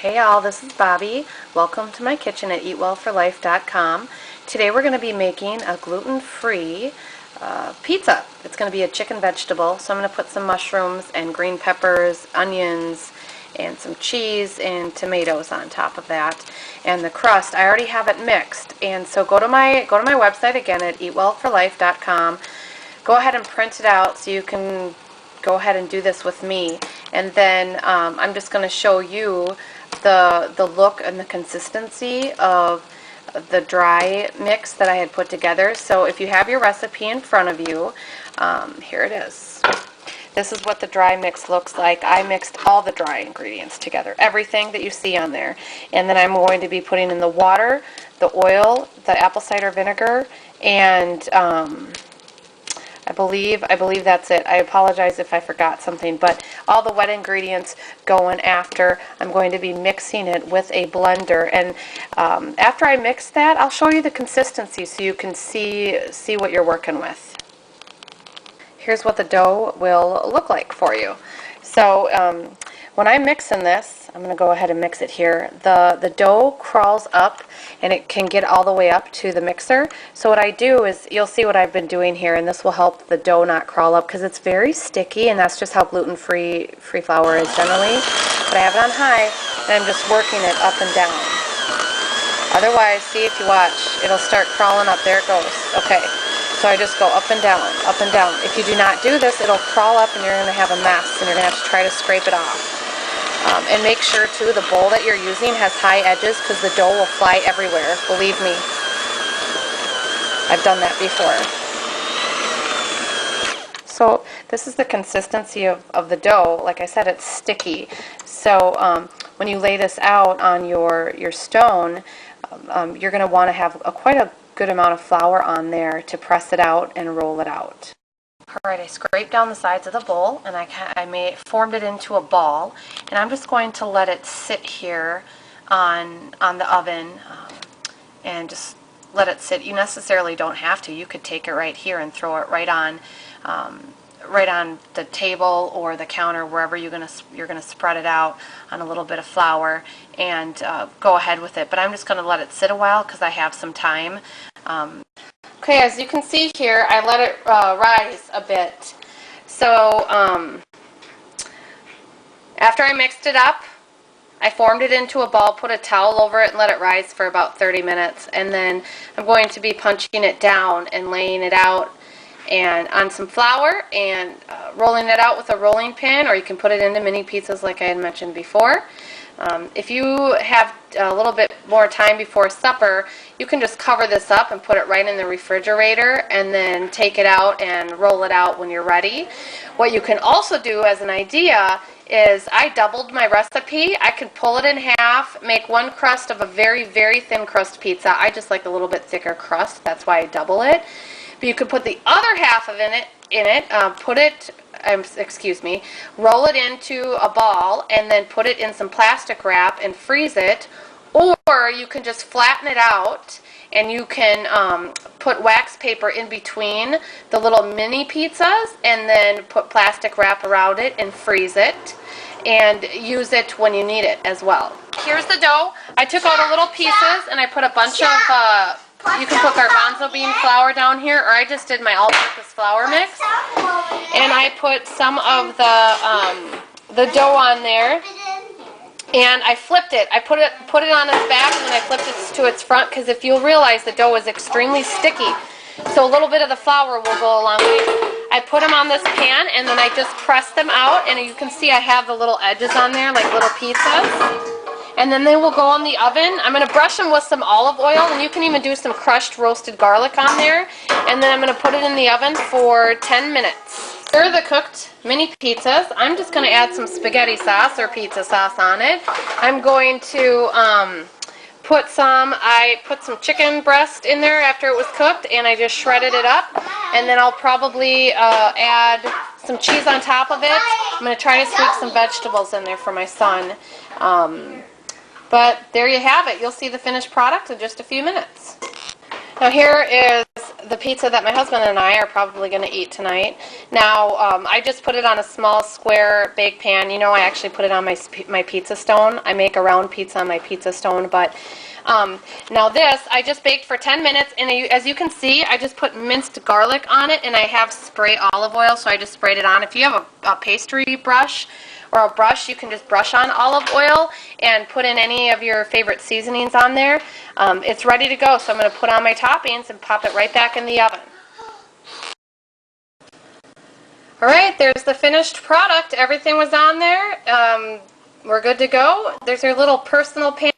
Hey y'all, this is Bobby. Welcome to my kitchen at eatwellforlife.com. Today we're going to be making a gluten-free pizza. It's going to be a chicken vegetable, so I'm going to put some mushrooms and green peppers, onions, and some cheese and tomatoes on top of that. And the crust, I already have it mixed. And so go to my website again at eatwellforlife.com. Go ahead and print it out so you can go ahead and do this with me. And then I'm just going to show you the look and the consistency of the dry mix that I had put together. So if you have your recipe in front of you, here it is. This is what the dry mix looks like. I mixed all the dry ingredients together, everything that you see on there. And then I'm going to be putting in the water, the oil, the apple cider vinegar, and I believe that's it. I apologize if I forgot something, but all the wet ingredients going after. I'm going to be mixing it with a blender, and after I mix that, I'll show you the consistency so you can see what you're working with. Here's what the dough will look like for you. So when I'm mixing this, I'm going to go ahead and mix it here. The dough crawls up and it can get all the way up to the mixer. So what I do is, you'll see what I've been doing here, and this will help the dough not crawl up because it's very sticky, and that's just how gluten-free flour is generally. But I have it on high and I'm just working it up and down. Otherwise, see, if you watch, it'll start crawling up. There it goes. Okay. So I just go up and down, up and down. If you do not do this, it'll crawl up and you're going to have a mess, and you're going to have to try to scrape it off. And make sure, too, the bowl that you're using has high edges because the dough will fly everywhere. Believe me. I've done that before. So this is the consistency of the dough. Like I said, it's sticky. So when you lay this out on your stone, you're going to want to have quite a good amount of flour on there to press it out and roll it out. Alright, I scraped down the sides of the bowl and I formed it into a ball, and I'm just going to let it sit here on the oven and just let it sit. You necessarily don't have to. You could take it right here and throw it right on the table or the counter, wherever you're gonna spread it out on a little bit of flour and go ahead with it. But I'm just going to let it sit a while because I have some time. Okay, as you can see here, I let it rise a bit. So after I mixed it up, I formed it into a ball, put a towel over it, and let it rise for about 30 minutes. And then I'm going to be punching it down and laying it out and on some flour and rolling it out with a rolling pin, or you can put it into mini pizzas like I had mentioned before. If you have a little bit more time before supper, you can just cover this up and put it right in the refrigerator and then take it out and roll it out when you're ready. What you can also do as an idea is, I doubled my recipe. I could pull it in half, make one crust of a very, very thin crust pizza. I just like a little bit thicker crust. That's why I double it. But you could put the other half of it roll it into a ball and then put it in some plastic wrap and freeze it, or you can just flatten it out and you can put wax paper in between the little mini pizzas and then put plastic wrap around it and freeze it and use it when you need it as well. Here's the dough. I took out little pieces and I put a bunch of you can put garbanzo bean flour down here, or I just did my all-purpose flour mix. And I put some of the dough on there, and I flipped it. I put it on its back, and then I flipped it to its front, because if you'll realize, the dough is extremely sticky. So a little bit of the flour will go a long way. I put them on this pan, and then I just press them out, and you can see I have the little edges on there, like little pizzas. And then they will go in the oven. I'm going to brush them with some olive oil, and you can even do some crushed roasted garlic on there. And then I'm going to put it in the oven for 10 minutes. Here are the cooked mini pizzas. I'm just going to add some spaghetti sauce or pizza sauce on it. I'm going to I put some chicken breast in there after it was cooked, and I just shredded it up. And then I'll probably add some cheese on top of it. I'm going to try to sneak some vegetables in there for my son. But there you have it. You'll see the finished product in just a few minutes. Now here is the pizza that my husband and I are probably going to eat tonight. Now, I just put it on a small square bake pan. You know, I actually put it on my pizza stone. I make a round pizza on my pizza stone, but now this, I just baked for 10 minutes, and as you can see, I just put minced garlic on it, and I have spray olive oil, so I just sprayed it on. If you have a pastry brush or a brush, you can just brush on olive oil and put in any of your favorite seasonings on there. It's ready to go, so I'm going to put on my toppings and pop it right back in the oven. Alright, there's the finished product. Everything was on there. We're good to go. There's your little personal pan.